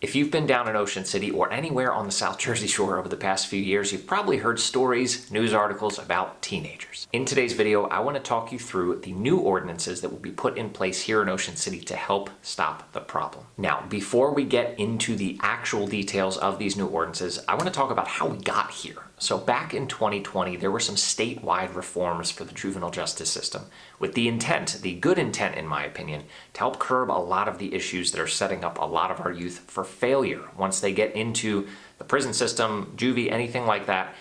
If you've been down in Ocean City or anywhere on the South Jersey Shore over the past few years, you've probably heard stories, news articles about teenagers. In today's video, I want to talk you through the new ordinances that will be put in place here in Ocean City to help stop the problem. Now, before we get into the actual details of these new ordinances, I want to talk about how we got here. So back in 2020, there were some statewide reforms for the juvenile justice system with the intent, the good intent in my opinion, to help curb a lot of the issues that are setting up a lot of our youth for failure. Once they get into the prison system, juvie, anything like that,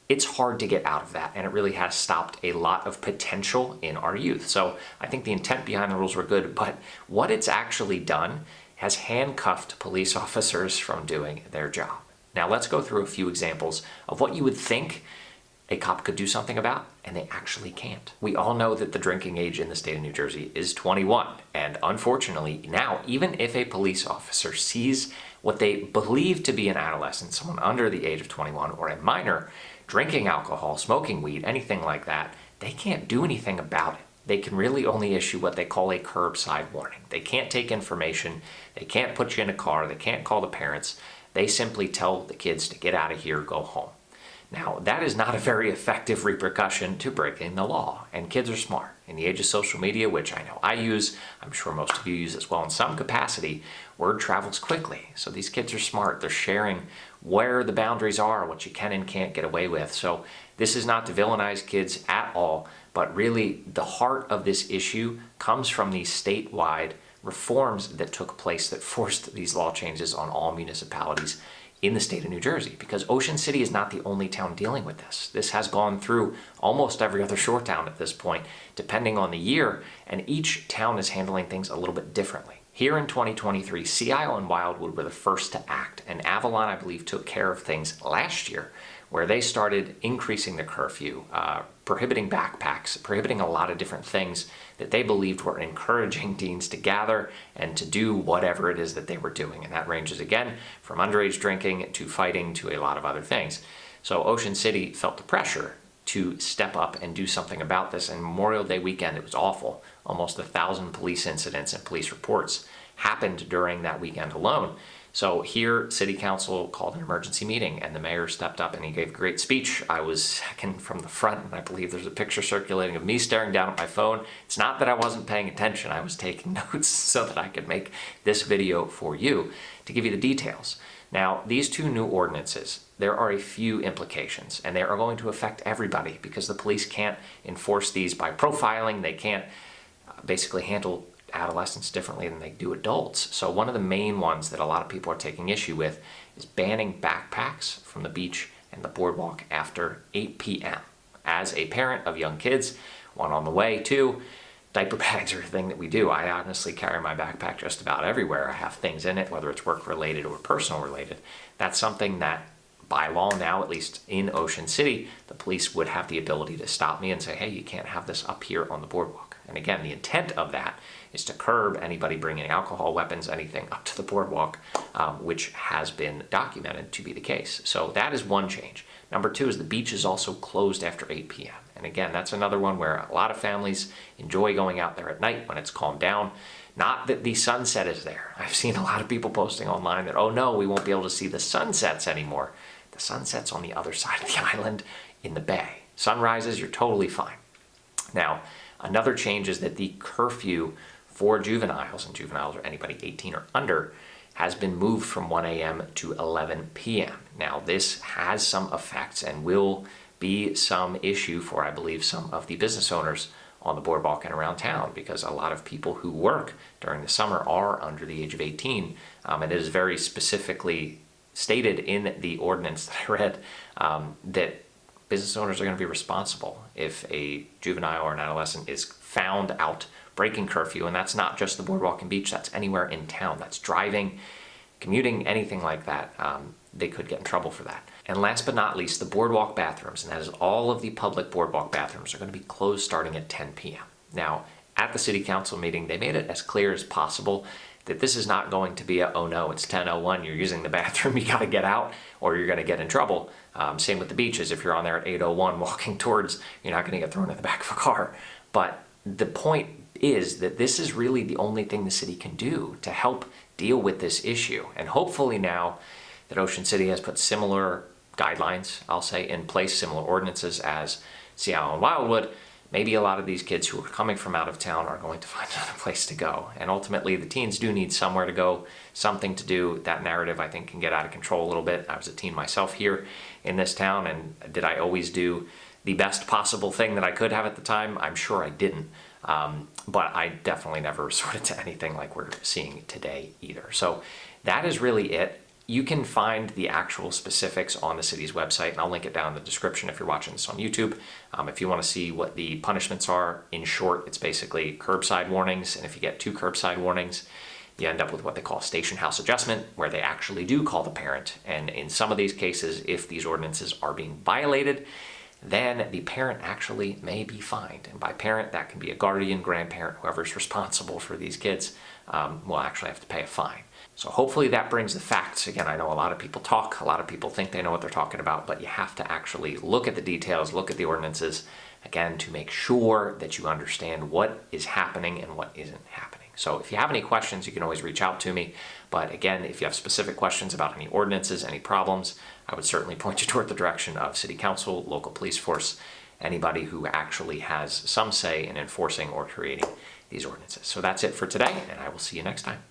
it's hard to get out of that, and it really has stopped a lot of potential in our youth. So I think the intent behind the rules were good, but what it's actually done has handcuffed police officers from doing their job. Now let's go through a few examples of what you would think a cop could do something about, and they actually can't. We all know that the drinking age in the state of New Jersey is 21, and unfortunately now, even if a police officer sees what they believe to be an adolescent, someone under the age of 21, or a minor, drinking alcohol, smoking weed, anything like that, they can't do anything about it. They can really only issue what they call a curbside warning. They can't take information, they can't put you in a car, they can't call the parents. They simply tell the kids to get out of here, go home. Now, that is not a very effective repercussion to breaking the law, and kids are smart. In the age of social media, which I know I use, I'm sure most of you use as well in some capacity, word travels quickly. So these kids are smart. They're sharing where the boundaries are, what you can and can't get away with. So this is not to villainize kids at all, but really the heart of this issue comes from these statewide reforms that took place that forced these law changes on all municipalities in the state of New Jersey, because Ocean City is not the only town dealing with this. This has gone through almost every other shore town at this point, depending on the year, and each town is handling things a little bit differently. Here in 2023, Sea Isle and Wildwood were the first to act, and Avalon, I believe, took care of things last year, where they started increasing the curfew, prohibiting backpacks, prohibiting a lot of different things that they believed were encouraging teens to gather and to do whatever it is that they were doing. And that ranges, again, from underage drinking to fighting to a lot of other things. So Ocean City felt the pressure to step up and do something about this. And Memorial Day weekend, it was awful. Almost 1,000 police incidents and police reports happened during that weekend alone. So here, City Council called an emergency meeting, and the mayor stepped up and he gave a great speech. I was second from the front, and I believe there's a picture circulating of me staring down at my phone. It's not that I wasn't paying attention. I was taking notes so that I could make this video for you to give you the details. Now, these two new ordinances, there are a few implications, and they are going to affect everybody because the police can't enforce these by profiling. They can't basically handle adolescents differently than they do adults. So one of the main ones that a lot of people are taking issue with is banning backpacks from the beach and the boardwalk after 8 p.m. As a parent of young kids, one on the way too, diaper bags are a thing that we do. I honestly carry my backpack just about everywhere. I have things in it, whether it's work related or personal related. That's something that by law now, at least in Ocean City, the police would have the ability to stop me and say, hey, you can't have this up here on the boardwalk. And again, the intent of that is to curb anybody bringing alcohol, weapons, anything up to the boardwalk, which has been documented to be the case. So that is one change. Number two is the beach is also closed after 8 p.m. And again, that's another one where a lot of families enjoy going out there at night when it's calmed down. Not that the sunset is there. I've seen a lot of people posting online that, oh no, we won't be able to see the sunsets anymore. The sunset's on the other side of the island in the bay. Sunrises, you're totally fine. Now, another change is that the curfew for juveniles, and juveniles are anybody 18 or under, has been moved from 1 a.m. to 11 p.m. Now, this has some effects and will be some issue for, I believe, some of the business owners on the boardwalk and around town, because a lot of people who work during the summer are under the age of 18, and it is very specifically stated in the ordinance that I read that business owners are going to be responsible if a juvenile or an adolescent is found out breaking curfew, and that's not just the boardwalk and beach, that's anywhere in town. That's driving, commuting, anything like that. They could get in trouble for that. And last but not least, the boardwalk bathrooms, and that is all of the public boardwalk bathrooms, are going to be closed starting at 10 p.m. Now, at the city council meeting, they made it as clear as possible that this is not going to be a, oh no, it's 10:01, you're using the bathroom, you got to get out, or you're going to get in trouble. Same with the beaches. If you're on there at 8:01 walking towards, you're not going to get thrown in the back of a car. But the point is that this is really the only thing the city can do to help deal with this issue. And hopefully now that Ocean City has put similar guidelines, I'll say, in place, similar ordinances as Seattle and Wildwood, maybe a lot of these kids who are coming from out of town are going to find another place to go. And ultimately, the teens do need somewhere to go, something to do. That narrative, I think, can get out of control a little bit. I was a teen myself here in this town, and did I always do the best possible thing that I could have at the time? I'm sure I didn't. But I definitely never resorted to anything like we're seeing today either. So that is really it. You can find the actual specifics on the city's website, and I'll link it down in the description if you're watching this on YouTube. If you want to see what the punishments are, in short, it's basically curbside warnings. And if you get 2 curbside warnings, you end up with what they call a station house adjustment, where they actually do call the parent. And in some of these cases, if these ordinances are being violated, then the parent actually may be fined. And by parent, that can be a guardian, grandparent, whoever's responsible for these kids will actually have to pay a fine. So hopefully that brings the facts. Again, I know a lot of people talk, a lot of people think they know what they're talking about, but you have to actually look at the details, look at the ordinances, again, to make sure that you understand what is happening and what isn't happening. So if you have any questions, you can always reach out to me. But again, if you have specific questions about any ordinances, any problems, I would certainly point you toward the direction of City Council, local police force, anybody who actually has some say in enforcing or creating these ordinances. So that's it for today, and I will see you next time.